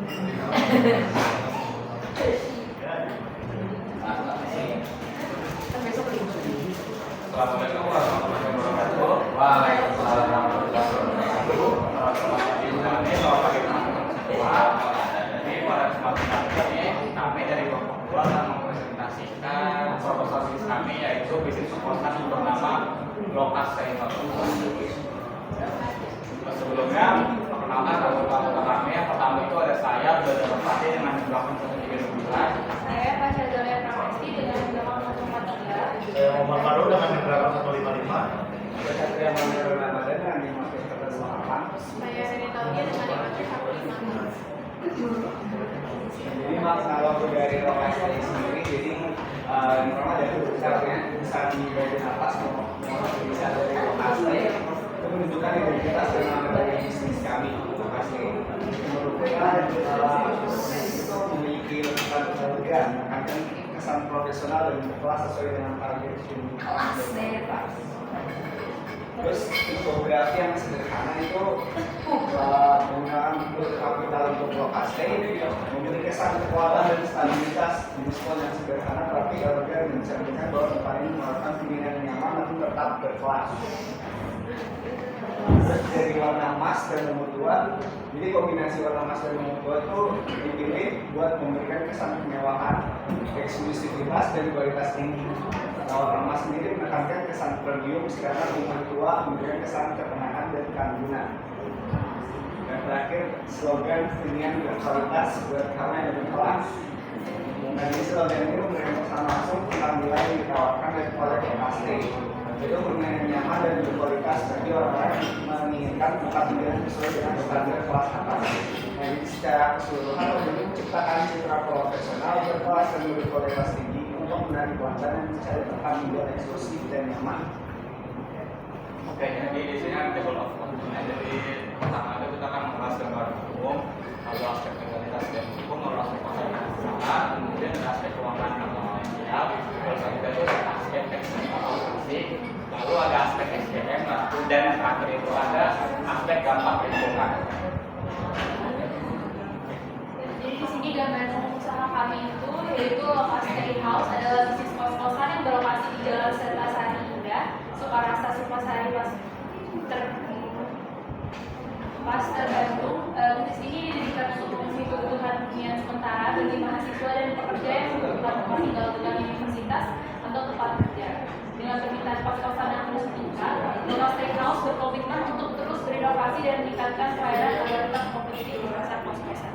Assalamualaikum warahmatullahi wabarakatuh. Waalaikumsalam warahmatullahi wabarakatuh. Kami pada kesempatan ini kami dari kelompok 2 akan mempresentasikan proposal bisnis kami, yaitu bisnis proposal bernama Lokas Senior. Sebelumnya perkenalkan anggota kami. Yang pertama itu ada saya Belajar Merpati dengan belakang 139. Saya Pasha Zolia Pramesti dengan belakang 143. Saya Omar Farouk dengan belakang 155. Saya Satria Mandor Ramadan dengan 528. Saya Reni Taudia dengan 515. Jadi makna logo dari Lokas ini sendiri, jadi normal dari besar di bagian atas mau bisa dari Lokas itu menunjukkan identitas dan nama dari bisnis kami Lokas ini. Merupakan itu memiliki kesan akan kesan profesional dan berkelas sesuai dengan target universitas. Terus tipografi yang sederhana itu menggunakan kapital untuk lokasi, memiliki kesan kekuatan dan stabilitas diskon yang sederhana tapi elegan dan mencerminkan bahwa tempat ini merupakan pilihan yang nyaman namun tetap berkelas. Terus dari warna emas dan nomor 2, jadi kombinasi warna emas dan nomor 2 itu dipilih buat memberikan kesan kemewahan, eksklusivitas dan kualitas tinggi. Warna emas sendiri menekankan kesan premium karena rumah tua memberikan kesan ketenangan dan keanggunan. Dan terakhir, slogan pilihan berkualitas buat kamu yang berkelas. Dan di slogan ini memberikan pesan langsung tentang nilai yang ditawarkan dan kualitas pasti. Itu permainan nyaman dan berkualitas bagi orang-orang yang menginginkan tempat tinggal sesuai dengan standar kelas atas. Jadi secara keseluruhan ini menciptakan citra profesional berkelas dan berkualitas tinggi untuk menarik pelanggan dan mencari tempat tinggal eksklusif dan nyaman. Oke, jadi di sini ada table of contents. Jadi pertama itu kita akan membahas gambaran umum, lalu aspek legalitas dan hukum, lalu aspek pasar dan usaha, kemudian ada aspek keuangan atau finansial, terus selanjutnya itu ada aspek teknis atau operasi, lalu ada aspek SDM, dan yang terakhir itu ada aspek dampak lingkungan. Jadi di sini gambaran umum usaha kami itu yaitu Lokas Stay House adalah bisnis kos-kosan yang berlokasi di Jalan Sertasari Indah, Sukarasa, Sukmasari, Pasar Bandung. Bisnis ini didirikan untuk memenuhi kebutuhan hunian sementara bagi mahasiswa dan pekerja yang membutuhkan tempat tinggal dengan universitas atau tempat kerja. Dengan permintaan kos-kosan yang terus meningkat, Lokas Stay House berkomitmen untuk terus berinovasi dan meningkatkan pelayanan agar tetap kompetitif di pasar kos-kosan.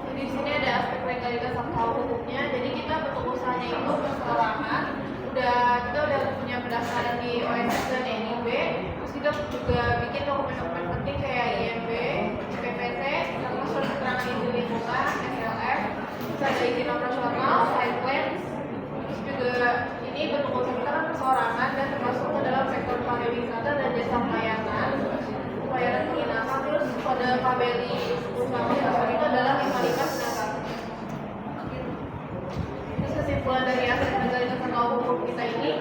Jadi di sini ada aspek legalitas atau hukumnya. Jadi kita bentuk usahanya itu perseorangan. Kita udah punya pendaftaran di OSS dan NIB. Terus kita juga bikin dokumen-dokumen penting kayak IMB, PPT, sama surat keterangan izin lingkungan, SLF. Terus ada izin operasional, site plan. Terus juga ini bentuk usaha kita kan perseorangan dan termasuk ke dalam sektor pariwisata dan jasa pelayanan penginapan. Terus pada KBLI usaha itu adalah 5591. Terus kesimpulan dari aspek legalitas atau hukum kita ini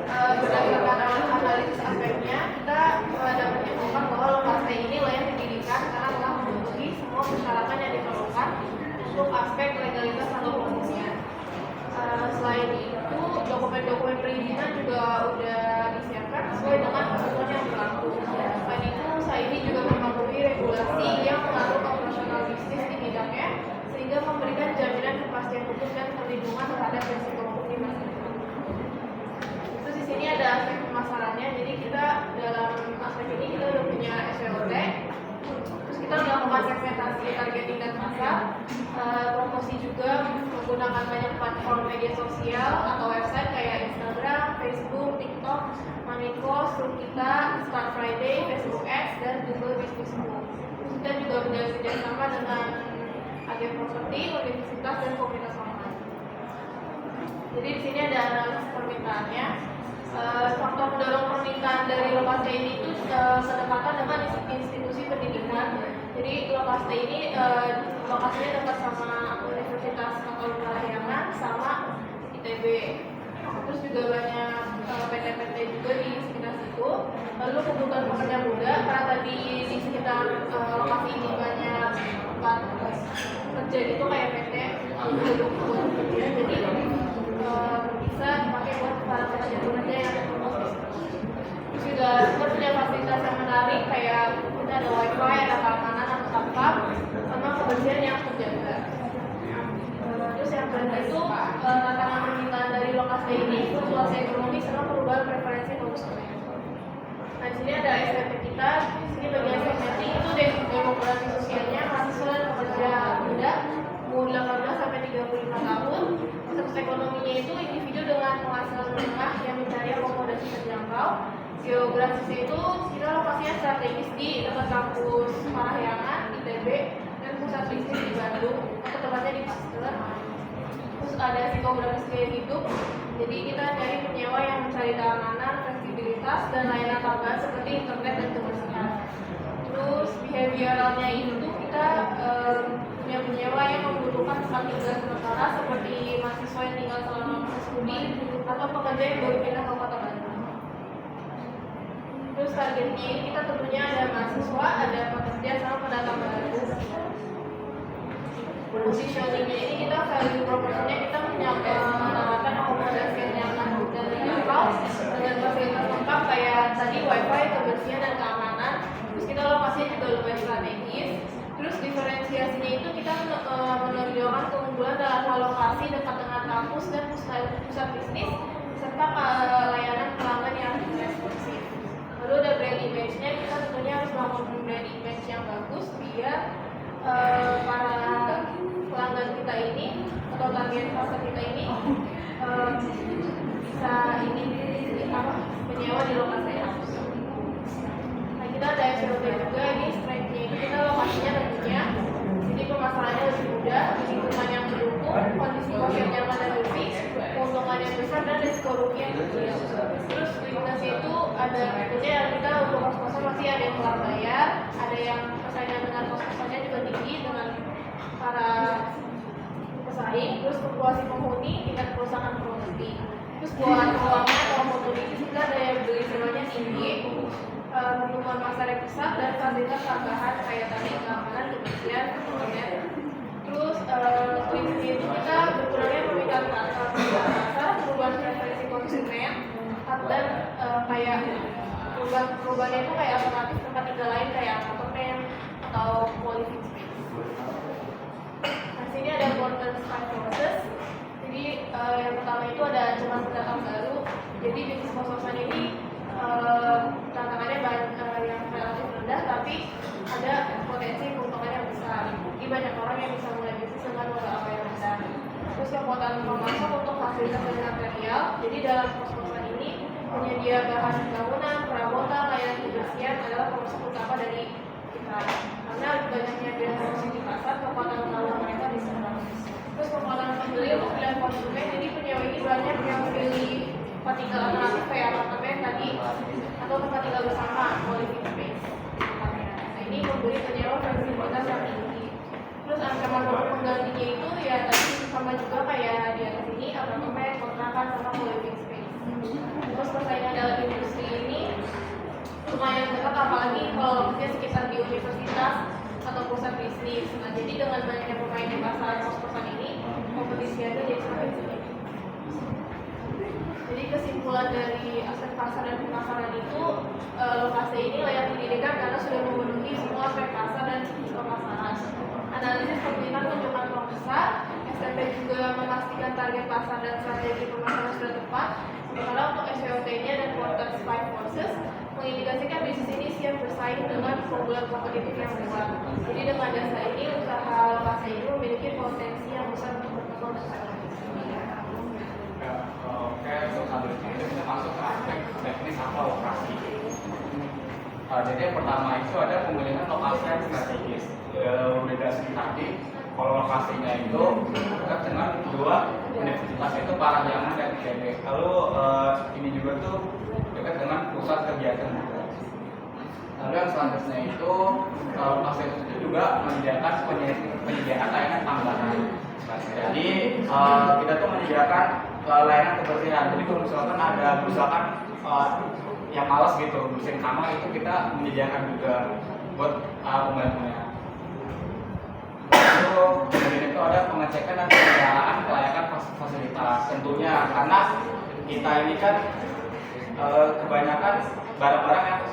berdasarkan analisis aspeknya, kita dapat menyimpulkan bahwa Lokas ini layak didirikan karena telah memenuhi semua persyaratan yang diperlukan untuk aspek legalitas atau hukumnya. Selain itu, dokumen-dokumen perizinan juga udah disiapkan sesuai dengan ketentuan yang berlaku. Selain itu, usaha ini juga mematuhi regulasi yang mengatur operasional bisnis di bidangnya, sehingga memberikan jaminan kepastian hukum dan perlindungan terhadap risiko hukum di masa depan. Terus di sini ada aspek pemasarannya. Jadi kita dalam aspek ini kita udah punya SWOT. Terus kita melakukan segmentasi targeting dan pasar, promosi juga menggunakan banyak platform media sosial atau website kayak Instagram, Facebook, TikTok, Manifest, Room Kita, Start Friday, Facebook Ads, dan Google Business Book. Kita juga bekerja sama dengan agen properti, universitas, dan komunitas online. Jadi di sini ada analisis permintaannya. Faktor pendorong permintaan dari Lokas ini itu sedekatan dengan institusi pendidikan. Jadi Lokas ini lokasinya dekat sama Universitas Katolik Parahyangan sama ITB. Terus juga banyak PT-PT juga di sekitar situ. Lalu kebutuhan pekerja muda, karena tadi di sekitar kita lokasi ini banyak tempat kerja gitu kayak PT untuk buat kerja, jadi bisa dipakai buat para pekerja yang remote. Terus juga kita punya fasilitas yang menarik kayak kita ada wifi, ada keamanan atau kapal, sama kebersihan yang terjaga. Terus yang kedua itu tantangan permintaan dari lokasi ini, fluktuasi ekonomi sama perubahan preferensi konsumen. Nah di sini ada SPP kita, di sini bagian segmenting itu demografi sosialnya mahasiswa dan pekerja muda umur 18 sampai 35 tahun. Status ekonominya itu individu dengan penghasilan menengah yang mencari akomodasi terjangkau. Geografisnya itu kita lokasinya strategis di dekat kampus Parahyangan, ITB, dan pusat bisnis di Bandung, atau tempatnya di Pasteur. Terus ada psikografis gaya hidup, jadi kita cari penyewa yang mencari keamanan, fleksibilitas, dan layanan tambahan seperti internet dan kebersihan. Terus behavioralnya itu kita punya penyewa yang membutuhkan tempat tinggal sementara seperti mahasiswa yang tinggal selama masa studi atau pekerja yang baru pindah ke kota Bandung. Terus targetnya ini kita tentunya ada mahasiswa, ada pekerja, sama pendatang baru. Positioningnya ini kita value propositionnya kita menawarkan akomodasi yang nyaman dan terjangkau dengan fasilitas lengkap kayak tadi wifi, kebersihan dan keamanan. Terus kita lokasinya juga lumayan strategis. Terus diferensiasinya itu kita menonjolkan keunggulan dalam hal lokasi dekat dengan kampus dan pusat bisnis serta layanan pelanggan yang responsif. Lalu ada brand image-nya, kita tentunya harus membangun brand image yang bagus biar para pelanggan kita ini atau target pasar kita ini bisa menyewa di lokasi yang bagus. Nah kita ada SLT juga, ini strength-nya ini kita lokasinya tentunya jadi pemasarannya lebih mudah, lingkungan yang mendukung, kondisi kos yang nyaman dan bersih, keuntungan yang besar dan risiko rugi yang kecil. Terus weakness itu ada tentunya yang kita untuk kos-kosan masih ada yang telat bayar, ada yang persaingan dengan kos-kosannya juga tinggi dengan para pesaing. Terus fluktuasi penghuni, tingkat kerusakan properti. Terus buat keuangan atau oportunitas kita daya beli sewanya tinggi, pertumbuhan pasar yang besar dan fasilitas tambahan kayak tadi keamanan, kebersihan, internet. Terus limitnya itu kita berkurangnya permintaan pasar, perubahan preferensi konsumen, dan kayak perubahannya itu kayak alternatif tempat tinggal lain kayak apartemen atau co-living space. Nah sini ada important five forces. Jadi yang pertama itu ada ancaman pendatang baru. Jadi bisnis kos-kosan ini tantangannya yang relatif rendah, tapi ada potensi keuntungan yang besar. Jadi banyak orang yang bisa mulai bisnis dengan modal awal yang rendah. Terus kekuatan pemasok untuk fasilitas dan material. Jadi dalam kos-kosan ini penyedia bahan bangunan, perabotan, layanan kebersihan adalah pemasok utama dari kita. Karena banyaknya biaya promosi di pasar, kekuatan utama mereka bisa bagus. Terus kekuatan pembeli untuk pilihan konsumen. Jadi penyewa ini banyak yang pilih tempat tinggal alternatif kayak apartemen tadi atau tempat tinggal bersama, co-living space. Nah ini memberi penyewa fleksibilitas yang tinggi. Terus ancaman penggantinya itu ya tadi sama juga kayak di atas ini, apartemen, kontrakan, sama co-living space. Terus persaingan dalam industri ini lumayan ketat, apalagi kalau lokasinya sekitar di universitas atau pusat bisnis. Nah jadi dengan banyaknya pemain di pasar kos-kosan ini, kompetisi itu jadi semakin tinggi. Jadi kesimpulan dari aspek pasar dan pemasaran itu, lokasi ini layak didirikan karena sudah memenuhi semua aspek pasar dan pemasaran. Analisis pemerintah menunjukkan peluang besar, STP juga memastikan target pasar dan strategi pemasaran sudah tepat. Sementara untuk SWOT-nya dan quarter five forces mengindikasikan bisnis ini siap bersaing dengan keunggulan kompetitif yang kuat. Jadi dengan dasar ini, usaha lokasi ini memiliki potensi yang besar untuk berkembang dan bersaing. Oke, untuk selanjutnya kita masuk ke aspek teknis atau operasi. Jadi yang pertama itu ada pemilihan lokasi yang strategis. Beda sedikit tadi, kalau lokasinya itu dekat dengan dua universitas itu Parahyangan dan ITB. Lalu ini juga tuh dekat dengan pusat kegiatan juga. Lalu yang selanjutnya itu lokasi itu juga menyediakan penyediaan layanan tambahan. Jadi kita tuh menyediakan layanan kebersihan. Jadi kalau misalkan yang malas gitu bersihin kamar, itu kita menyediakan juga. buat pembantunya. Lalu kemudian itu ada pengecekan dan pengelolaan kelayakan fasilitas. Tentunya karena kita ini kan kebanyakan barang-barang yang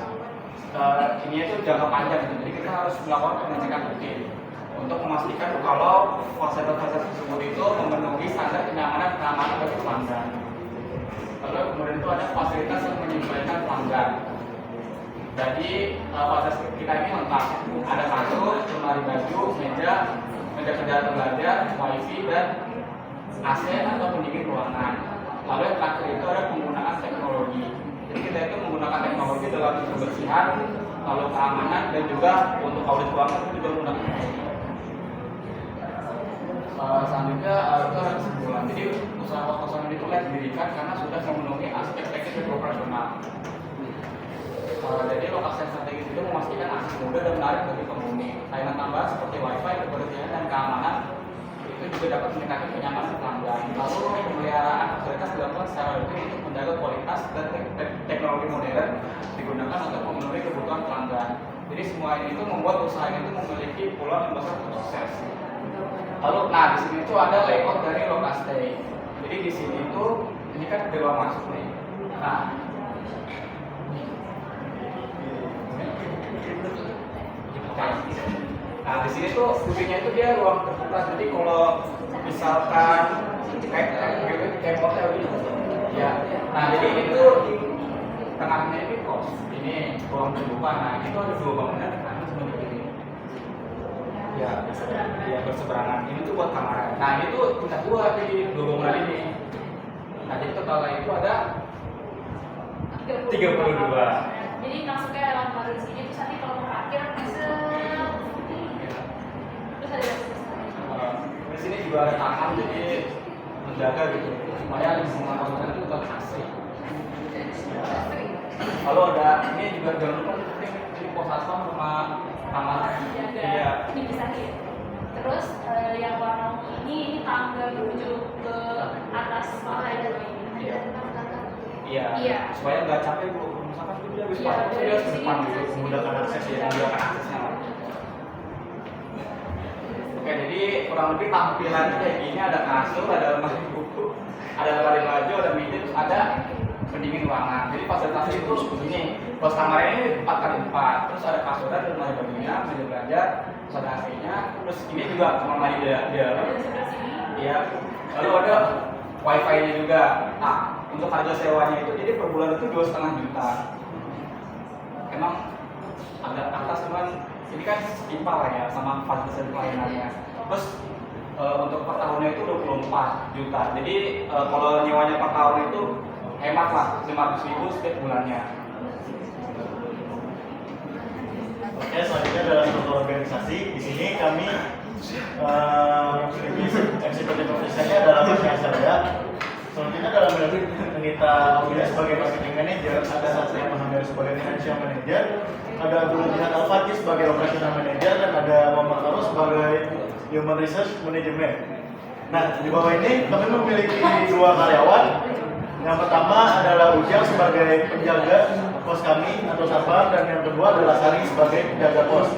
ini itu jangka panjang, jadi kita harus melakukan pengecekan rutin untuk memastikan kalau fasilitas tersebut itu memenuhi standar kenyamanan bagi pelanggan. Lalu kemudian itu ada fasilitas yang menyesuaikan pelanggan. Jadi fasilitas kita ini lengkap, ada kasur, lemari baju, meja kendaraan belajar, wifi dan AC atau pendingin ruangan. Lalu yang terakhir itu ada penggunaan teknologi. Jadi kita itu menggunakan teknologi dalam kebersihan, lalu keamanan dan juga untuk audit ruangan itu juga menggunakan teknologi. Selanjutnya itu ada kesimpulan. Jadi usaha kos-kosan itu layak didirikan karena sudah memenuhi aspek teknis dan operasional. Jadi lokasi yang strategis itu memastikan akses mudah dan menarik bagi penghuni. Layanan tambahan seperti wifi, kebersihan dan keamanan itu juga dapat meningkatkan kenyamanan pelanggan. Lalu pemeliharaan fasilitas dilakukan secara rutin untuk menjaga kualitas dan teknologi modern digunakan untuk memenuhi kebutuhan pelanggan. Jadi semua ini itu membuat usaha itu memiliki peluang yang besar untuk sukses. Lalu, nah di sini itu ada layout dari lokasi. Jadi di sini itu ini kan di ruang masuk nih. Nah di sini tuh fungsinya itu dia ruang terbuka. Jadi kalau misalkan kayak hotel gitu, ya. Nah jadi itu tengahnya ini kos, ini ruang terbuka. Nah itu ada dua bangunan di kanan sama di kiri. Ya, berseberangan. Ini tuh buat kamar. Nah ini tuh tingkat dua di dua bangunan ini. Nah jadi total itu ada 32. Jadi masuknya dalam baru di sini terus nanti kalau mau parkir bisa. Terus ada di sini juga ada taman jadi menjaga gitu supaya lingkungan bangunan itu tetap asri. Kalau ada ini juga jangan lupa penting di pos satpam sama kamar. Iya. Ini bisa nih. Terus yang warna ungu ini tangga menuju ke atas mana ya ini? Iya. Supaya nggak capek bu. Misalkan dia habis parkir dia harus ke depan gitu, memudahkan akses ya, memudahkan aksesnya. Oke, jadi kurang lebih tampilannya kayak gini, ada kasur, ada lemari buku, ada lemari baju, ada meja, terus ada pendingin ruangan. Jadi fasilitasnya itu begini, pos kamarnya ini 4x4, terus ada kasur, ada lemari bajunya, meja belajar, terus ada AC-nya, terus ini juga kamar mandi di dalam. Iya. Lalu ada wifi-nya juga. Nah, untuk harga sewanya itu jadi per bulan itu 2,5 juta. Emang agak atas cuman ini kan setimpal ya sama fasilitas pelayanannya. Terus untuk per tahunnya itu 24 juta. Jadi kalau nyewanya per tahun itu hemat lah 500.000 setiap bulannya. Oke, selanjutnya adalah struktur organisasi. Di sini kami eksekutif officernya adalah Mas Yasarya. Selanjutnya adalah Anita Aulia sebagai marketing manager, ada Satria Mahamir sebagai financial manager, ada Abdul Jihad Al-Fatih sebagai operational manager, dan ada Muhammad Karus sebagai human research management. Nah, di bawah ini kami memiliki dua karyawan. Yang pertama adalah Ujang sebagai penjaga pos kami atau satpam, dan yang kedua adalah Sari sebagai penjaga pos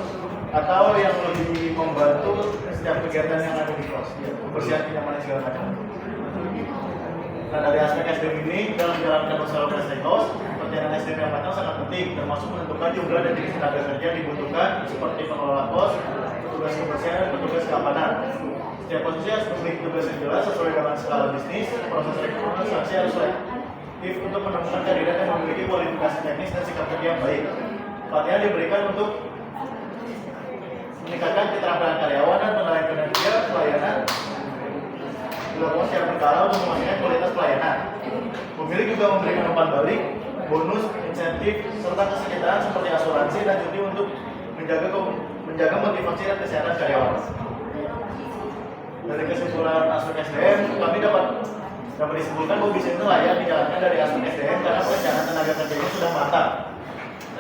atau yang lebih membantu setiap kegiatan yang ada di pos, kebersihan, kenyamanan segala macam. Nah, dari aspek SDM ini dalam menjalankan usaha operasi house, perjalanan SDM yang matang sangat penting, termasuk menentukan jumlah dan jenis tenaga kerja yang dibutuhkan seperti pengelola pos, petugas kebersihan, dan petugas keamanan. Setiap posisi harus memiliki tugas yang jelas sesuai dengan skala bisnis. Proses rekrutmen seleksi harus selektif untuk menemukan kandidat yang memiliki kualifikasi teknis dan sikap kerja yang baik. Pelatihan diberikan untuk meningkatkan keterampilan karyawan dan tenaga kerja pelayanan dilakukan secara berkala untuk memastikan kualitas pelayanan. Pemilik juga memberikan umpan balik, bonus, insentif, serta kesekitaan seperti asuransi dan cuti untuk menjaga motivasi dan kesehatan karyawan. Dari kesimpulan aspek SDM, kami dapat disimpulkan bahwa bisnis ini layak dijalankan dari aspek SDM karena perencanaan tenaga kerjanya sudah matang.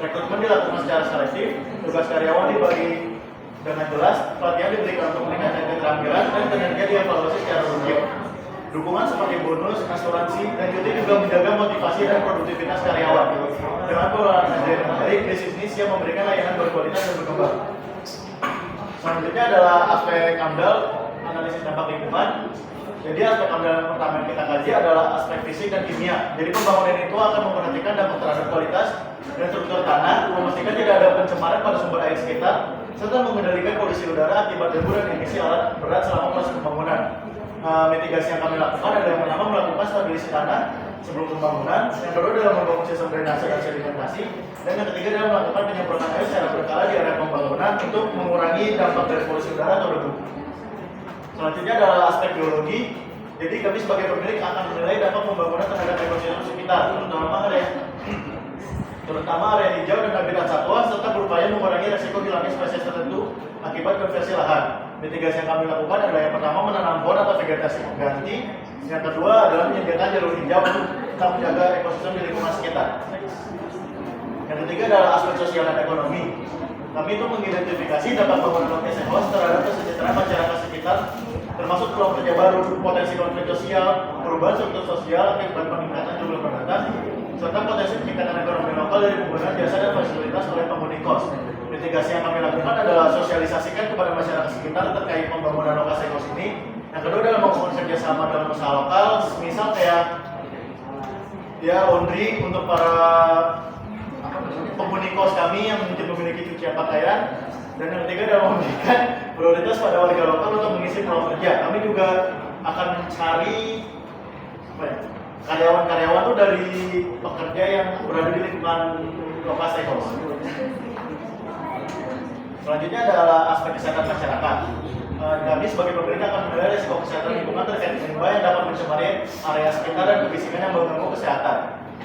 Rekrutmen dilakukan secara selektif, tugas karyawan dibagi dengan jelas, pelatihan diberikan untuk meningkatkan keterampilan dan kinerja dievaluasi secara rutin. Dukungan seperti bonus, asuransi, dan cuti juga menjaga motivasi dan produktivitas karyawan. Dengan pengelolaan manajemen yang baik, bisnis ini siap memberikan layanan berkualitas dan berkembang. Selanjutnya adalah aspek AMDAL, analisis dampak lingkungan. Jadi aspek AMDAL yang pertama yang kita kaji adalah aspek fisik dan kimia. Jadi pembangunan itu akan memperhatikan dampak terhadap kualitas dan struktur tanah, memastikan tidak ada pencemaran pada sumber air sekitar, serta mengendalikan polusi udara akibat debu dan emisi alat berat selama proses pembangunan. Mitigasi yang kami lakukan adalah yang pertama melakukan stabilisasi tanah sebelum pembangunan, yang kedua adalah membangun sistem drainase dan sedimentasi, dan yang ketiga adalah melakukan penyemprotan air secara berkala di area pembangunan untuk mengurangi dampak dari polusi udara atau debu. Selanjutnya adalah aspek geologi. Jadi kami sebagai pemilik akan menilai dampak pembangunan terhadap ekosistem sekitar, terutama area hijau dan habitat satwa, serta berupaya mengurangi resiko hilangnya spesies tertentu akibat konversi lahan. Mitigasi yang kami lakukan adalah yang pertama menanam pohon atau vegetasi pengganti, yang kedua adalah menyediakan jalur hijau untuk tetap menjaga ekosistem di lingkungan sekitar. Yang ketiga adalah aspek sosial dan ekonomi. Kami itu mengidentifikasi dampak pembangunan lokasi host terhadap kesejahteraan masyarakat sekitar, termasuk peluang kerja baru, potensi konflik sosial, perubahan struktur sosial akibat peningkatan jumlah pendatang, serta potensi peningkatan ekonomi lokal dari penggunaan jasa dan fasilitas oleh penghuni kos. Mitigasi yang kami lakukan adalah sosialisasikan kepada masyarakat sekitar terkait pembangunan lokasi kos ini. Yang kedua adalah membangun kerjasama dalam usaha lokal, misal kayak laundry untuk para penghuni kos kami yang mungkin memiliki cucian pakaian. Dan yang ketiga adalah memberikan prioritas pada warga lokal untuk mengisi peluang kerja. Kami juga akan mencari karyawan-karyawan itu dari pekerja yang berada di lingkungan lokasi kos. Selanjutnya adalah aspek kesehatan masyarakat. Kami sebagai pemerintah akan menilai risiko kesehatan lingkungan terkait limbah yang dapat mencemari area sekitar dan kebisingan yang mengganggu kesehatan,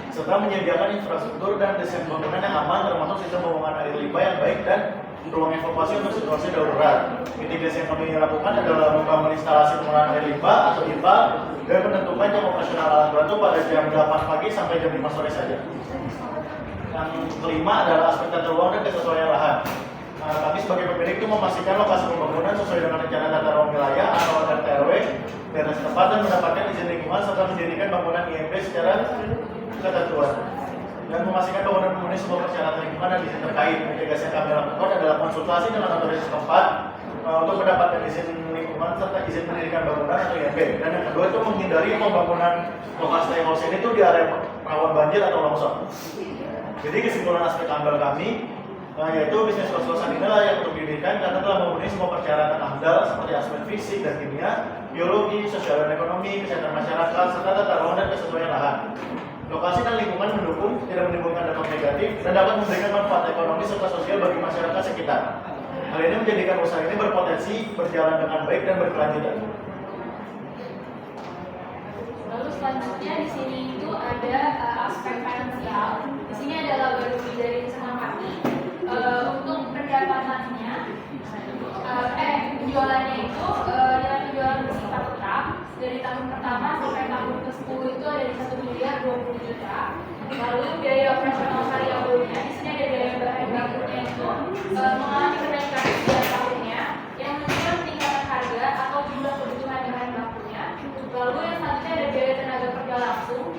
serta menyediakan infrastruktur dan desain bangunan yang aman, termasuk sistem pembuangan air limbah yang baik dan ruang evakuasi untuk situasi darurat. Mitigasi yang kami lakukan adalah membangun instalasi pengolahan air limbah atau IPA dan menentukan jam operasional alat bantu pada jam 8 pagi sampai jam 5 sore saja. Yang kelima adalah aspek tata ruang dan kesesuaian lahan. Kami sebagai pemilik itu memastikan lokasi pembangunan sesuai dengan rencana tata ruang wilayah atau RTRW daerah setempat dan mendapatkan izin lingkungan serta mendirikan bangunan IMB secara ketentuan dan memastikan bangunan memenuhi semua persyaratan lingkungan dan izin terkait. Mitigasi yang kami lakukan adalah konsultasi dengan otoritas setempat untuk mendapatkan izin lingkungan serta izin mendirikan bangunan atau IMB. Dan yang kedua itu menghindari pembangunan lokasi house ini itu di area rawan banjir atau longsor. Jadi kesimpulan aspek AMDAL kami yaitu bisnis kos-kosan inilah yang untuk didirikan karena telah memenuhi semua persyaratan AMDAL seperti aspek fisik dan kimia, biologi, sosial dan ekonomi, kesehatan masyarakat, serta tata ruang dan kesesuaian lahan. Lokasi dan lingkungan mendukung, tidak menimbulkan dampak negatif, dan dapat memberikan manfaat ekonomi serta sosial bagi masyarakat sekitar. Hal ini menjadikan usaha ini berpotensi berjalan dengan baik dan berkelanjutan. Lalu selanjutnya di sini itu ada aspek finansial. Di sini ada laba rugi dari Senapati. Untuk pendapatannya, penjualannya itu nilai penjualan bersifat tetap dari tahun pertama sampai tahun ke-10 itu ada di 1 miliar 20 juta. Lalu biaya operasional variabelnya di sini ada biaya bahan bakunya itu mengalami kenaikan setiap tahunnya yang menunjukkan peningkatan harga atau jumlah kebutuhan bahan bakunya. Lalu yang selanjutnya ada biaya tenaga kerja langsung,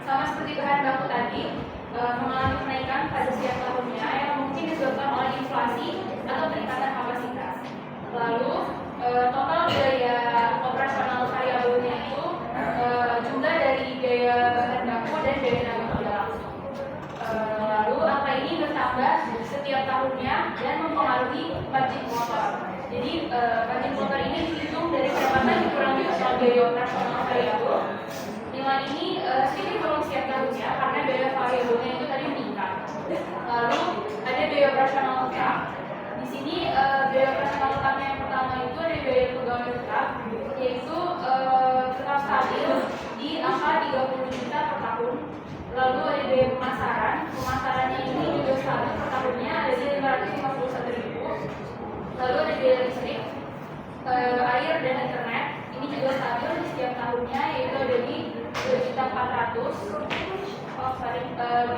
sama seperti bahan baku tadi, mengalami kenaikan pada setiap tahunnya yang mungkin disebabkan oleh inflasi atau peningkatan kapasitas. Lalu total biaya operasional variabelnya itu jumlah dari biaya bahan baku dan biaya tenaga kerja langsung. Lalu angka ini bertambah setiap tahunnya dan mempengaruhi budget motor. Jadi budget motor ini dihitung dari pendapatan dikurangi total biaya operasional variabel. Nilai ini sedikit turun setiap tahunnya karena biaya variabelnya itu tadi meningkat. Lalu ada biaya operasional tetap. Di sini biaya operasional tetapnya yang pertama itu ada biaya pegawai tetap, yaitu tetap stabil di angka 30 juta per tahun. Lalu ada biaya pemasaran. Pemasarannya ini juga stabil per tahunnya ada di 551.000. Lalu ada biaya listrik, air dan internet. Ini juga stabil di setiap tahunnya yaitu ada di 2.400.000.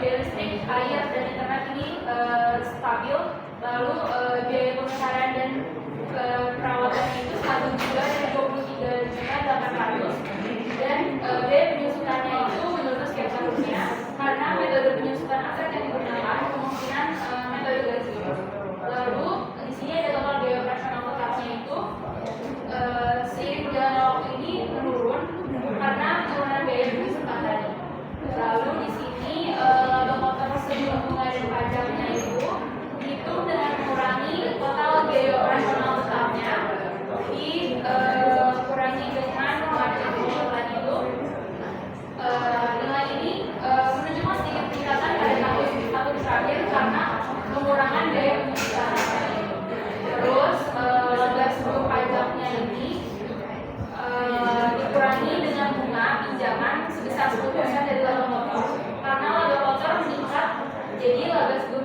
Biaya listrik, air dan internet ini stabil. Lalu biaya pemeliharaan dan perawatannya itu stabil juga dari 23.800.000.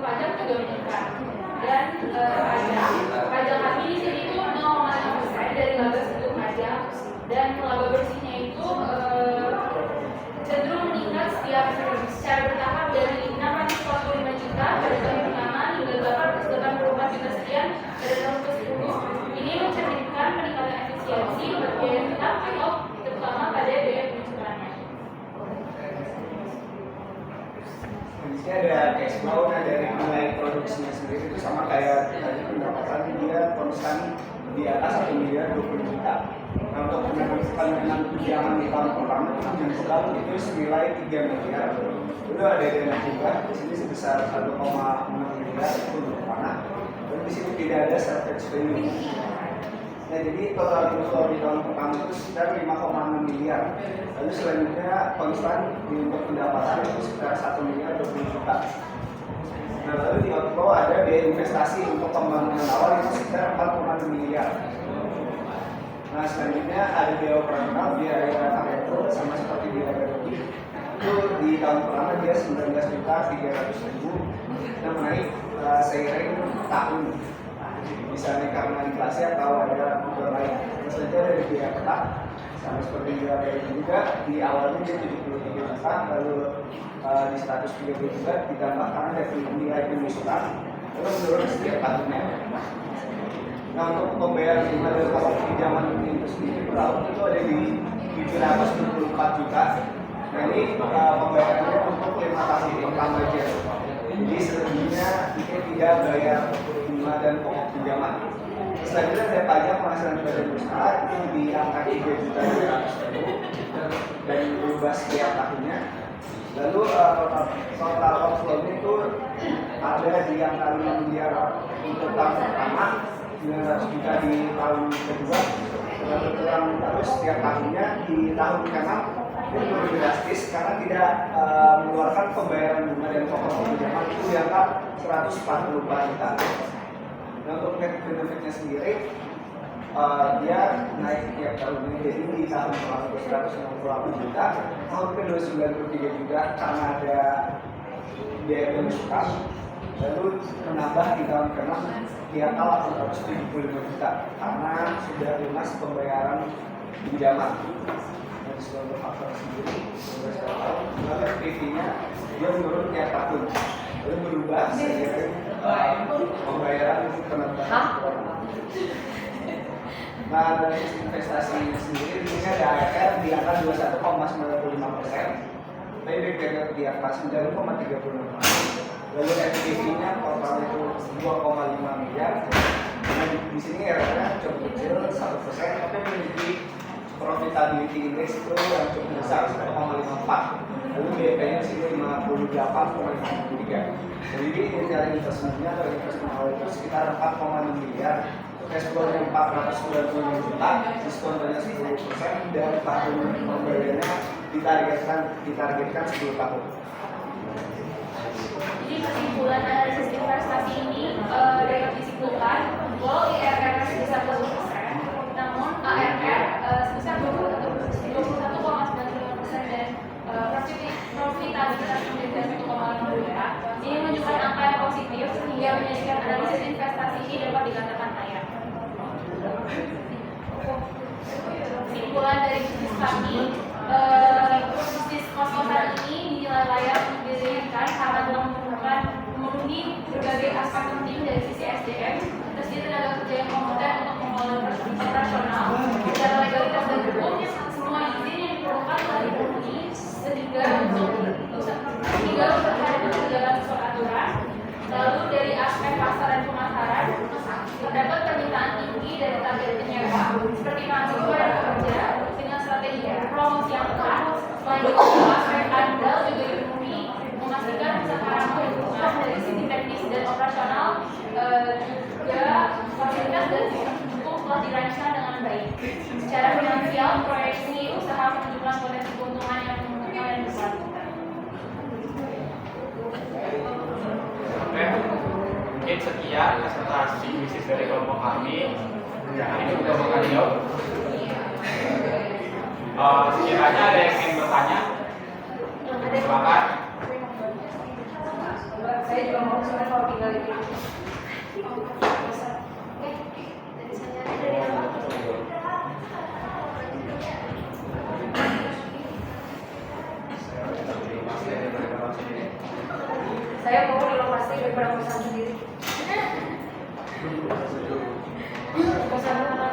pajak juga meningkat. Dan pajak kami di sini itu 0,5% dari laba bentuk pajak, dan laba bersihnya itu cenderung meningkat secara bertahap dari 645 juta pada tahun pertama hingga 884 juta sekian pada tahun ke-10. Ini mencerminkan peningkatan efisiensi biaya tetap atau terutama pada biaya penjualannya. Di sini ada cash flow, nah dari nilai produksinya sendiri itu sama kayak tadi pendapatan dia konstan di atas 1 miliar 20 juta. Nah, untuk penerimaan tunjangan di tahun pertama yang total itu senilai 3 miliar. Itu ada dana juga di sini sebesar 1,6 miliar itu untuk tanah. Dan di sini tidak ada service value. Nah, jadi total inflow di tahun pertama itu sekitar 5,6 miliar. Lalu selanjutnya konstan untuk pendapatan itu sekitar 1 miliar 20 juta. Nah, lalu di outflow ada biaya investasi untuk pembangunan awal itu sekitar 4,6 miliar. Nah, selanjutnya ada biaya operasional, biaya itu sama seperti biaya gaji. Itu di tahun pertama dia 19.300.000. Nah, menaik seiring tahun. Misalnya karena inflasi atau ada faktor lain. Selanjutnya dari biaya tetap sama seperti biaya gaji juga di awalnya dia 73 juta, lalu di 130 juta ditambah karena dari nilai pemisukan lalu menurun setiap tahunnya. Nah, untuk pembayaran bunga dari pasar pinjaman itu sendiri per tahun itu ada di 724 juta. Nah, ini pembayarannya untuk 5 tahun pertama aja. Jadi selebihnya kita tidak bayar bunga dan pokok pinjaman. Selanjutnya ada pajak penghasilan badan usaha itu di angka 3.200.000 dan berubah setiap tahunnya. Lalu total outflow itu ada di angka 5 miliar untuk tahun pertama, 900 juta di tahun kedua, lalu kurang terus setiap tahunnya. Di tahun ke-6 itu lebih drastis karena tidak mengeluarkan pembayaran bunga dan pokok pinjaman itu di angka 144 juta. Nah, untuk net benefitnya sendiri dia naik tiap tahunnya, jadi di tahun pertama 168 juta, tahun kedua 93 juta karena ada biaya pemasukan, lalu menambah di tahun ke-6 tiap tahun 175 juta karena sudah lunas pembayaran pinjaman. Dari seluruh faktor sendiri, lalu PV-nya dia menurun tiap tahun, lalu berubah seiring pembayaran penambahan. Nah, dari investasi sendiri di sini ada AFR di angka 21,95%, PBB di angka 9,36%. Lalu FDP-nya total itu 2,5 miliar. Nah, di sini RR cukup kecil 1%, tapi memiliki profitability index itu yang cukup besar 1,54. Lalu BP-nya di sini 58,53. Jadi dari investmentnya atau investment awal itu sekitar 4,6 miliar. Cash flow-nya 495 juta, diskonnya 10%, dan tahun pembayarannya ditargetkan 10 tahun. Jadi kesimpulan analisis investasi ini dapat disimpulkan bahwa IRR sebesar 20%, namun ARR sebesar 21,95% dan profitabilitas menjadi 1,52. Ini menunjukkan angka yang positif sehingga menjadikan analisis investasi ini dapat dikatakan layak. Kesimpulan dari bisnis kami, bisnis kos-kosan ini dinilai layak didirikan karena telah memenuhi berbagai aspek penting dari sisi SDM, tersedia tenaga kerja yang kompeten untuk mengelola operasional, secara legalitas dan hukum, semua izin yang diperlukan telah dipenuhi, sehingga berhadapan dengan berjalan sesuai aturan. Lalu dari aspek pasar dan pemasaran, terdapat permintaan tinggi dari target penyewa seperti mahasiswa dan pekerja dengan strategi promosi yang tepat. Selain itu, aspek andal juga dipenuhi, memastikan usaha ramah lingkungan dari sisi teknis dan operasional, juga fasilitas dan hukum telah dirancang dengan baik. Secara finansial, proyeksi usaha menunjukkan potensi keuntungan yang menguntungkan dan besar. Oke, mungkin sekian presentasi bisnis dari kelompok kami. Ini sudah makan jauh. Sekiranya ada yang ingin bertanya, silakan. Saya juga mau kalau tinggal di sini. Oke, dari saya dari apa? Saya mau di lokasi daripada kosan sendiri. Kosan rumah.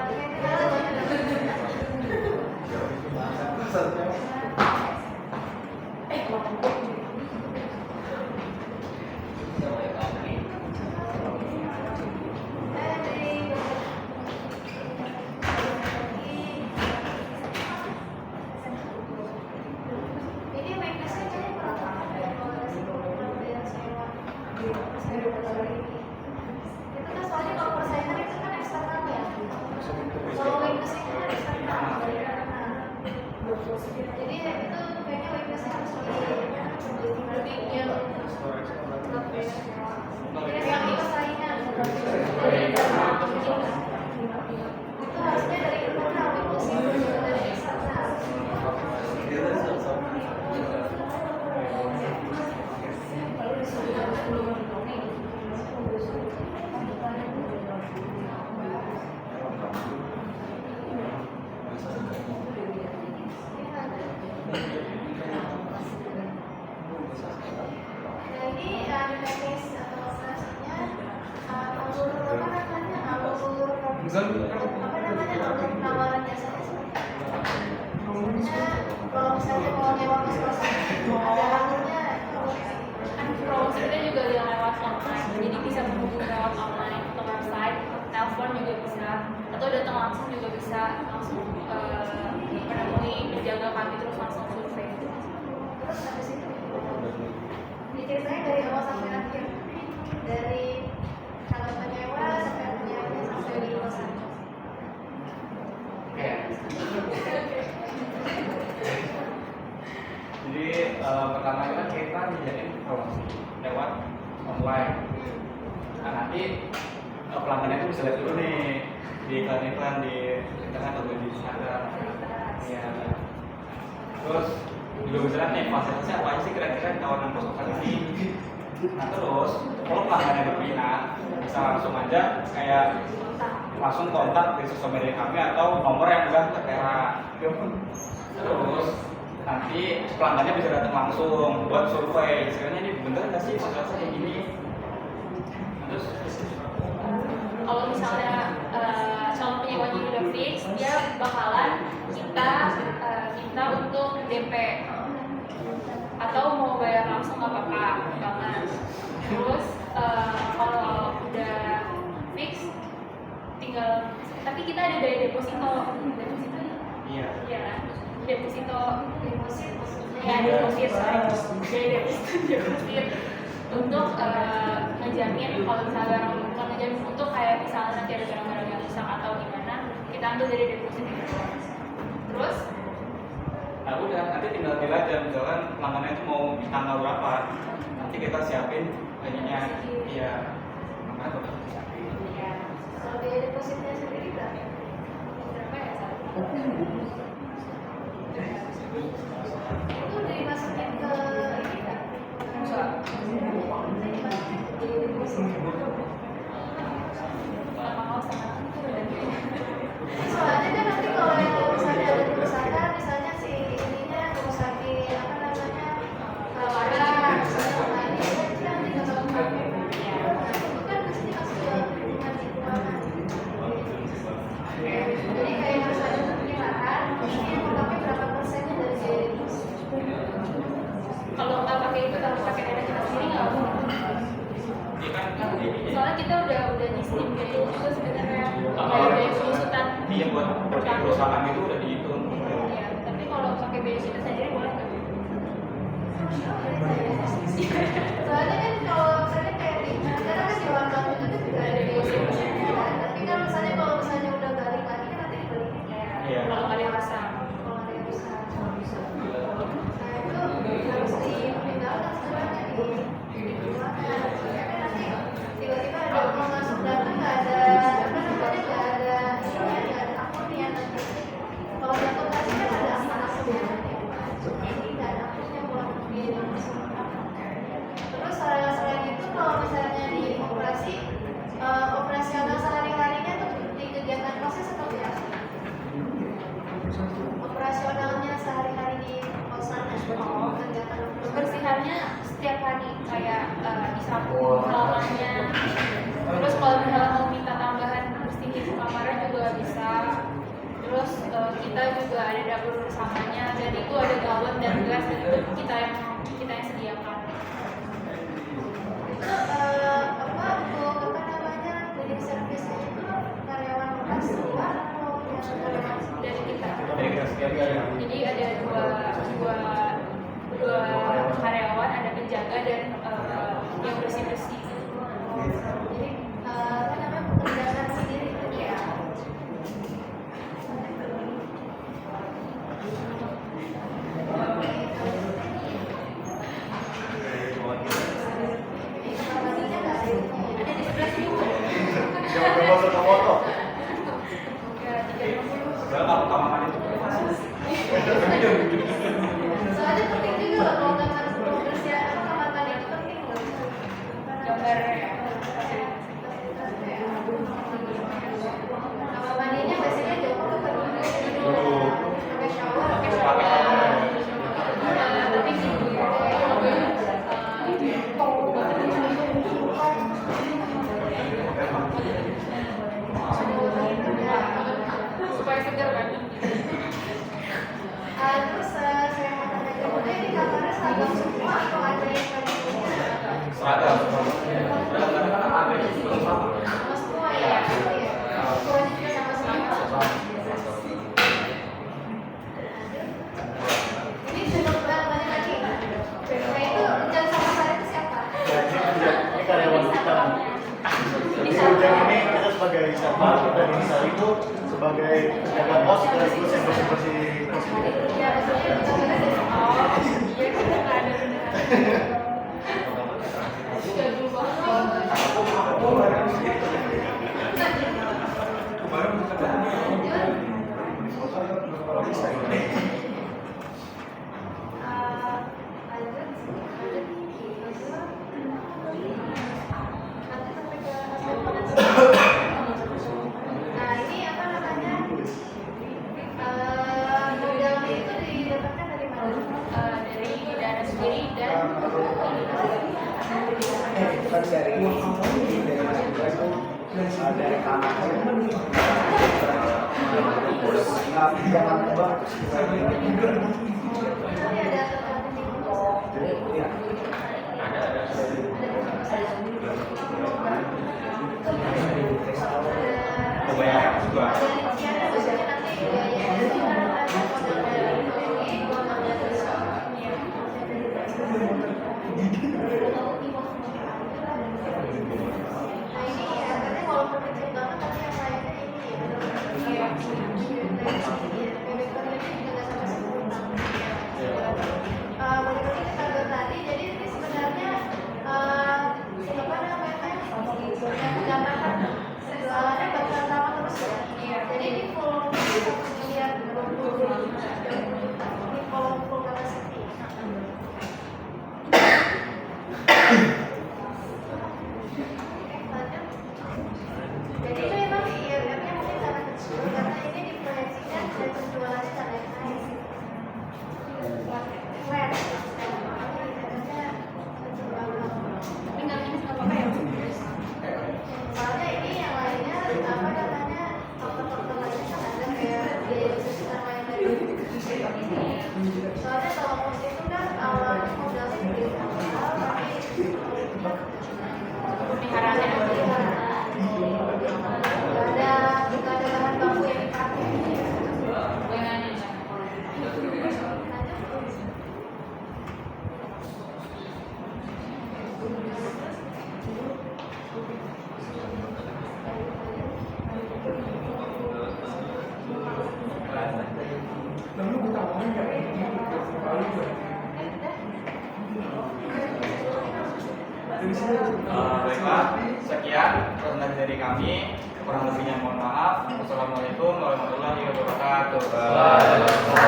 Ini maintenance-nya kayaknya kurang tahu ya, kalau dari yang sewa. Itu kan soalnya kalau persaingan itu kan eksternal ya. Kalau maintenance itu kan eksternal. Jadi ya itu kayaknya maintenance harus lebih yang persaingan. Itu harusnya dari internal maintenance itu dari eksternal. Nah ini teknis atau operasinya alur apa namanya alur penawaran jasanya seperti apa? Maksudnya kalau misalnya mau nyewa kos-kosan ada alurnya Kan promosi kita juga yang lewat online, jadi bisa menghubungi lewat online atau website, telepon juga bisa, atau datang langsung juga bisa langsung menemui penjaga kami terus langsung survei. terus habis itu diceritain dari awal sampai akhir dari calon penyewa sampai penyewanya sampai di kosan. Oke. Jadi pertama kita menjalin promosi lewat online. Nah nanti pelanggannya itu bisa lihat dulu nih di iklan-iklan di internet atau di Instagram. Ya. Terus juga bisa lihat nih fasilitasnya apa aja sih kira-kira di kawasan kos-kosan ini. Nah terus kalau pelanggannya berminat bisa langsung aja kayak langsung kontak di sosial media kami atau nomor yang udah tertera. Terus nanti pelanggannya bisa datang langsung buat survei. Sebenarnya ini bener nggak sih fasilitasnya kayak gini? Terus Kalau misalnya calon penyewanya udah fix, dia bakalan kita minta untuk DP atau mau bayar langsung nggak apa-apa banget. Terus kalau udah fix, tinggal tapi kita ada daya deposito iya. ya kan? Deposit ya deposit untuk ngejamin kalau misalnya bukan ngejamin untuk kayak misalnya nanti ada barang-barang yang rusak atau gimana kita ambil dari deposit itu. Terus Nah udah nanti tinggal pilih aja misalkan pelanggannya itu mau di tanggal berapa. Nanti kita siapin ininya. Iya. Makanya udah siapin. ya Kalau biaya depositnya sendiri berapa? berapa ya saat Itu dimasukin ke ini kan? Enggak. Jadi deposit. Mahal sama Soalnya kan nanti kalau yang misalnya ada kerusakan, misalnya si ininya kerusakin apa namanya wadah, misalnya apa ini kan nanti nggak bakal pakai. Itu kan pasti masuk ke lingkungan lingkungan. Jadi kayak harus ada perkiraan, ini yang mau pakai berapa persennya dari biaya deposit. kalau nggak pakai itu kalau pakai dana kita sendiri nggak apa. Iya kan ini. Soalnya kita udah nyistim biaya juga sebenarnya Kalau biaya pengusutan. iya buat perusahaan itu udah dihitung. Ya, tapi kalau pakai biaya kita sendiri boleh nggak? Soalnya kan kalau misalnya kayak di karena kan di warung itu kan juga ada deposit kan, tapi kan misalnya kalau misalnya udah balik lagi kan nanti dibalikin ya. Iya. Kalau nggak ada yang pasang. Kalau ada yang bisa. Nah itu harus ditinggalkan sebenarnya di keluarga. Karena nanti tiba-tiba ada uang masuk data nggak ada apa namanya nggak ada ininya nggak ada akunnya nanti. Kalau di aplikasi kan ada akunnya nanti. Ini nggak ada akunnya buat biaya masuk. Terus selain itu kalau halamannya. Terus kalau misalnya mau minta tambahan sedikit kamarnya juga bisa. Terus kita juga ada dapur bersamanya dan itu ada galon dan gas dan itu kita yang sediakan. Itu untuk apa namanya cleaning service-nya itu karyawan bekas luar atau yang karyawan Dari kita. Dari kita sendiri ya. Jadi ada dua karyawan, ada penjaga dan yang bersih-bersih. jadi apa namanya pekerjaan sendiri itu ya. Kamarnya nggak ada ini ya. Ada di sebelah sini. Jangan masuk ke foto. Ya, 350. Padahal kalau kamar mandi itu Soalnya penting juga loh kalau kamar pembersihan apa kamar mandi itu penting loh. Gambar Kamar mandinya biasanya jauh apa pakai shower, pakai pakai shower. tapi supaya segar kan. Terus saya mau tanya juga ini kamarnya seragam semua atau ada yang paling seragam. Seragam kan ada di situ sama. sama semua ya? Ukurannya juga sama-sama. Ini sebelum banyak lagi. Nah itu Ujang sama Sari itu siapa? Ini karyawan kita. Ini Ujang ini kita sebagai siapa dan ini Sari itu sebagai penjaga kos sekaligus yang bersih-bersih kos ini. Ya maksudnya kita beda dari Iya, kita nggak ada beneran. Jadul banget. Nah ini apa namanya modalnya itu didapatkan dari mana? Dari dana sendiri dan Kan dari Mas Indra itu dari kamarnya terus jangan tebak Tadi ada terkait ya. Kebanyakan juga. Jadi ini full 1 miliar 20 juta. Ini full capacity. Jadi itu memang IRR-nya mungkin sangat kecil karena ini diproyeksikan dan penjualannya sangat naik. Flat. tinggal minus nggak apa-apa ya. Soalnya ini yang lainnya apa namanya faktor-faktor lainnya kan ada kayak biaya besar lain dari soalnya kalau kos itu kan awalnya modalnya gede awal tapi Peliharaannya nggak ada bahan baku yang dipakai. dengan Baiklah, sekian presentasi dari kami. Kurang lebihnya mohon maaf. Wassalamualaikum warahmatullahi wabarakatuh.